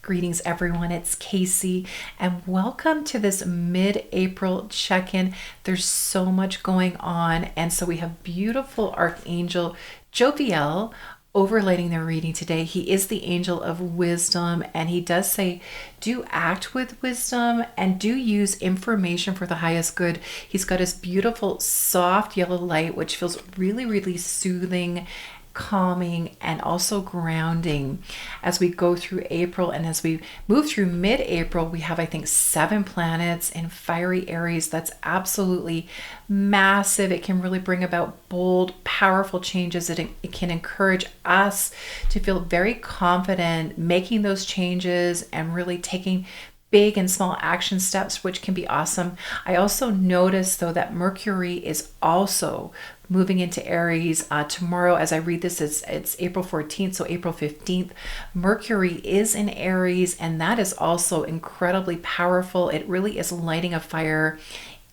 Greetings, everyone. It's Casey, and welcome to this mid-April check-in. There's so much going on, and so we have beautiful Archangel Jophiel overlighting the reading today. He is the angel of wisdom, and he does say, do act with wisdom and do use information for the highest good. He's got his beautiful soft yellow light, which feels really, really soothing, calming, and also grounding as we go through April. And as we move through mid-April, we have, I think, 7 planets in fiery Aries. That's absolutely massive. It can really bring about bold, powerful changes. It can encourage us to feel very confident making those changes and really taking big and small action steps, which can be awesome. I also noticed, though, that Mercury is also moving into Aries tomorrow. As I read this, it's April 14th, so April 15th. Mercury is in Aries, and that is also incredibly powerful. It really is lighting a fire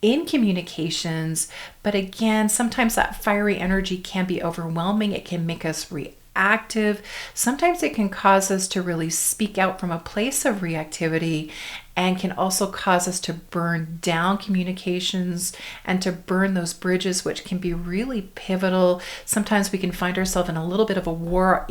in communications. But again, sometimes that fiery energy can be overwhelming. It can make us reactive. Sometimes it can cause us to really speak out from a place of reactivity, and can also cause us to burn down communications and to burn those bridges, which can be really pivotal. Sometimes we can find ourselves in a little bit of a war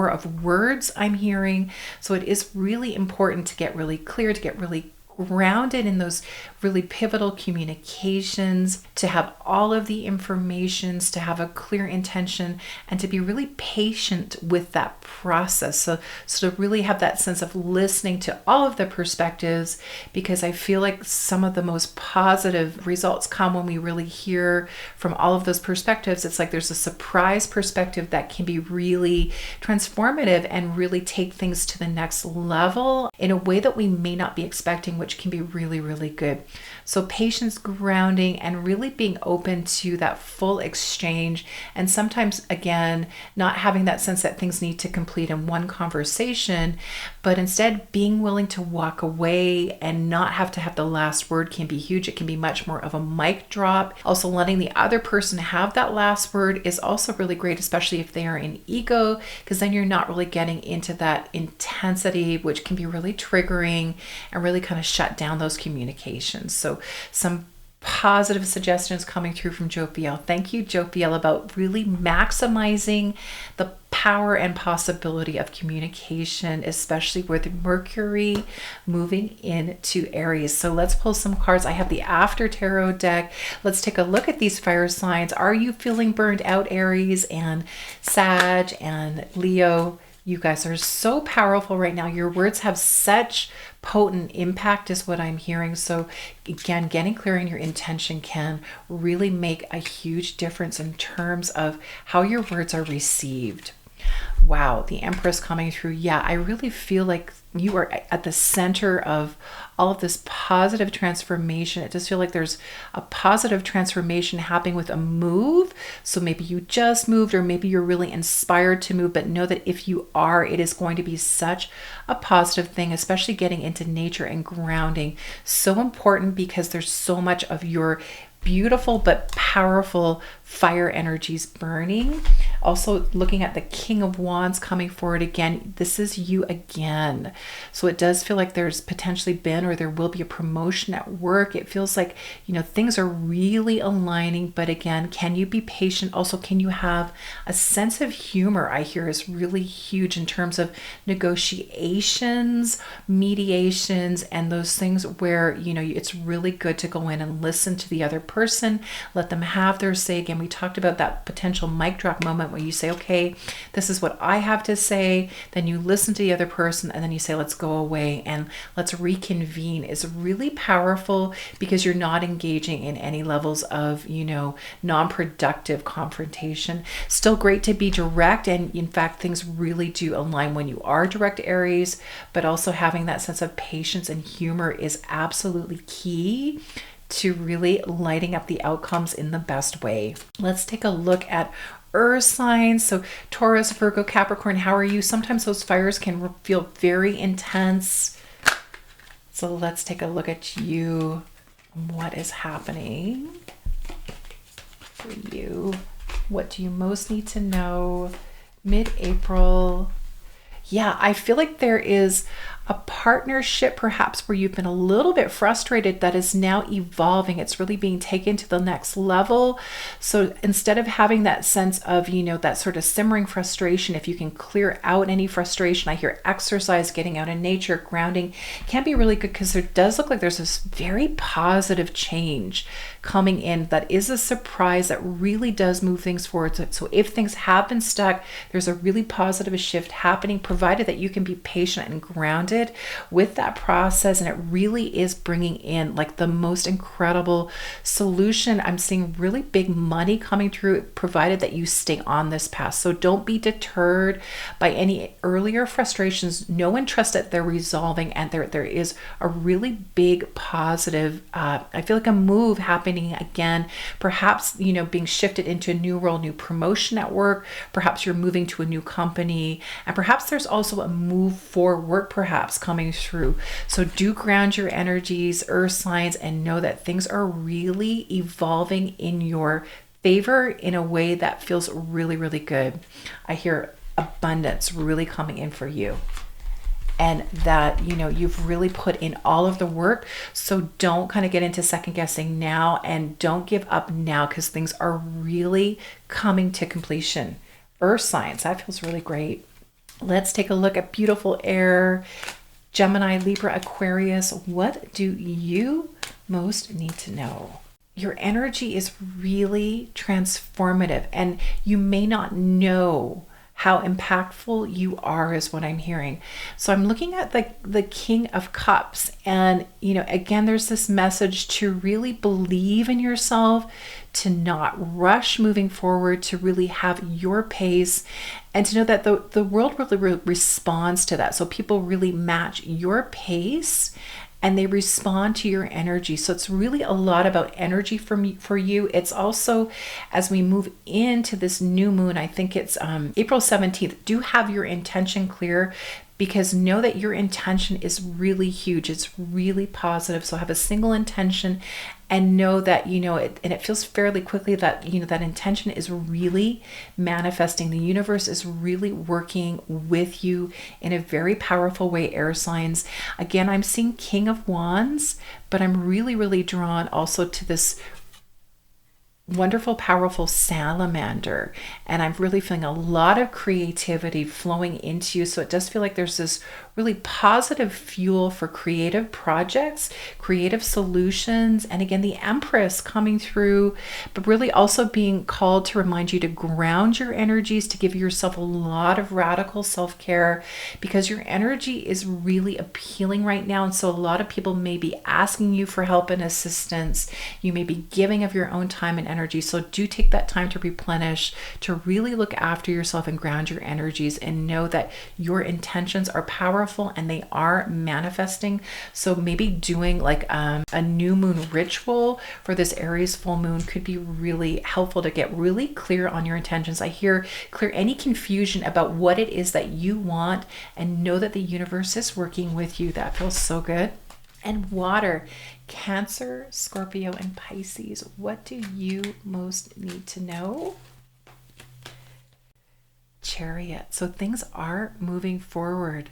of words, I'm hearing. So it is really important to get really clear, to get really grounded in those really pivotal communications, to have all of the informations, to have a clear intention, and to be really patient with that process. So to really have that sense of listening to all of the perspectives, because I feel like some of the most positive results come when we really hear from all of those perspectives. It's like there's a surprise perspective that can be really transformative and really take things to the next level in a way that we may not be expecting, which can be really, really good. So patience, grounding, and really being open to that full exchange. And sometimes, again, not having that sense that things need to complete in one conversation, but instead being willing to walk away and not have to have the last word can be huge. It can be much more of a mic drop. Also, letting the other person have that last word is also really great, especially if they are in ego, because then you're not really getting into that intensity, which can be really triggering and really kind of shut down those communications. So some positive suggestions coming through from Jophiel. Thank you, Jophiel, about really maximizing the power and possibility of communication, especially with Mercury moving into Aries. So let's pull some cards. I have the After Tarot deck. Let's take a look at these fire signs. Are you feeling burned out, Aries and Sag and Leo? You guys are so powerful right now. Your words have such potent impact is what I'm hearing. So again, getting clear in your intention can really make a huge difference in terms of how your words are received. Wow, the Empress coming through. Yeah, I really feel like you are at the center of all of this positive transformation. It does feel like there's a positive transformation happening with a move. So maybe you just moved, or maybe you're really inspired to move, but know that if you are, it is going to be such a positive thing, especially getting into nature and grounding. So important, because there's so much of your beautiful but powerful fire energies burning. Also looking at the King of Wands coming forward again. This is you again. So it does feel like there's potentially been, or there will be, a promotion at work. It feels like, things are really aligning, but again, can you be patient? Also, can you have a sense of humor? I hear is really huge in terms of negotiations, mediations, and those things where, it's really good to go in and listen to the other person, let them have their say. Again, we talked about that potential mic drop moment where you say, okay, this is what I have to say. Then you listen to the other person, and then you say, let's go away and let's reconvene. Is really powerful, because you're not engaging in any levels of, non-productive confrontation. Still great to be direct. And in fact, things really do align when you are direct, Aries, but also having that sense of patience and humor is absolutely key to really lighting up the outcomes in the best way. Let's take a look at earth signs. So Taurus, Virgo, Capricorn, how are you? Sometimes those fires can feel very intense. So let's take a look at you. What is happening for you? What do you most need to know? Mid-April. Yeah, I feel like there is a partnership perhaps where you've been a little bit frustrated that is now evolving. It's really being taken to the next level. So instead of having that sense of, that sort of simmering frustration, if you can clear out any frustration, I hear exercise, getting out in nature, grounding can be really good, because there does look like there's this very positive change coming in that is a surprise that really does move things forward. So if things have been stuck, there's a really positive shift happening, provided that you can be patient and grounded with that process. And it really is bringing in like the most incredible solution. I'm seeing really big money coming through, provided that you stay on this path. So don't be deterred by any earlier frustrations. Know and trust that they're resolving, and there is a really big positive, I feel like a move happening again, perhaps, being shifted into a new role, new promotion at work. Perhaps you're moving to a new company, and perhaps there's also a move for work perhaps coming through. So do ground your energies, earth signs, and know that things are really evolving in your favor in a way that feels really, really good. I hear abundance really coming in for you, and that, you've really put in all of the work. So don't kind of get into second guessing now, and don't give up now, because things are really coming to completion. Earth signs, that feels really great. Let's take a look at beautiful air. Gemini, Libra, Aquarius, what do you most need to know? Your energy is really transformative, and you may not know how impactful you are, is what I'm hearing. So I'm looking at the King of Cups, and again, there's this message to really believe in yourself, to not rush moving forward, to really have your pace, and to know that the world really responds to that. So people really match your pace, and they respond to your energy. So it's really a lot about energy for you. It's also, as we move into this new moon, I think it's April 17th, do have your intention clear, because know that your intention is really huge. It's really positive. So have a single intention, and know that, and it feels fairly quickly that, that intention is really manifesting. The universe is really working with you in a very powerful way, air signs. Again, I'm seeing King of Wands, but I'm really, really drawn also to this wonderful, powerful salamander. And I'm really feeling a lot of creativity flowing into you. So it does feel like there's this really positive fuel for creative projects, creative solutions. And again, the Empress coming through, but really also being called to remind you to ground your energies, to give yourself a lot of radical self-care, because your energy is really appealing right now. And so a lot of people may be asking you for help and assistance. You may be giving of your own time and energy. So do take that time to replenish, to really look after yourself and ground your energies, and know that your intentions are powerful and they are manifesting. So maybe doing like a new moon ritual for this Aries full moon could be really helpful to get really clear on your intentions. I hear clear any confusion about what it is that you want, and know that the universe is working with you. That feels so good. And water, Cancer, Scorpio, and Pisces, what do you most need to know? Chariot. So things are moving forward.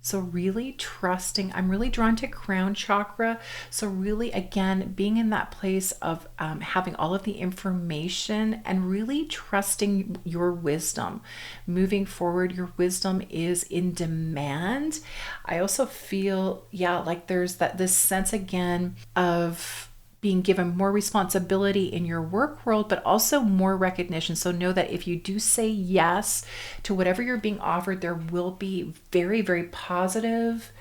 So really trusting. I'm really drawn to crown chakra. So really, again, being in that place of having all of the information and really trusting your wisdom. Moving forward, your wisdom is in demand. I also feel, like there's this sense again of being given more responsibility in your work world, but also more recognition. So know that if you do say yes to whatever you're being offered, there will be very, very positive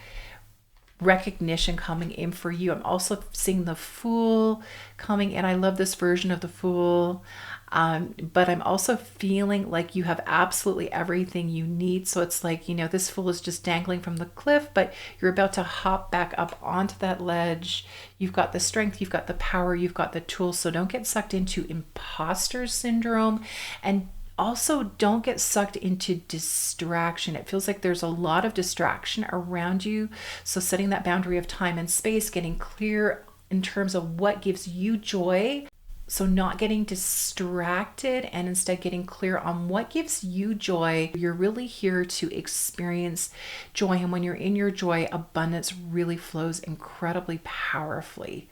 recognition coming in for you. I'm also seeing the Fool coming in. I love this version of the Fool. But I'm also feeling like you have absolutely everything you need. So it's like, this Fool is just dangling from the cliff, but you're about to hop back up onto that ledge. You've got the strength, you've got the power, you've got the tools. So don't get sucked into imposter syndrome, and also don't get sucked into distraction. It feels like there's a lot of distraction around you. So setting that boundary of time and space, getting clear in terms of what gives you joy, So not getting distracted and instead getting clear on what gives you joy. You're really here to experience joy. And when you're in your joy, abundance really flows incredibly powerfully.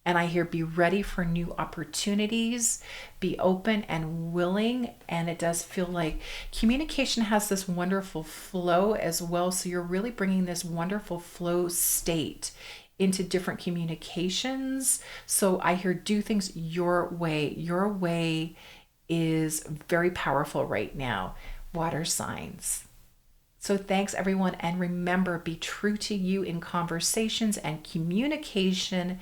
And I hear be ready for new opportunities, be open and willing. And it does feel like communication has this wonderful flow as well. So you're really bringing this wonderful flow state into different communications. So I hear do things your way. Your way is very powerful right now. Water signs. So thanks everyone, and remember, be true to you in conversations and communication,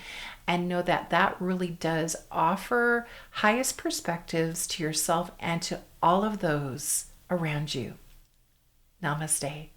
and know that that really does offer highest perspectives to yourself and to all of those around you. Namaste.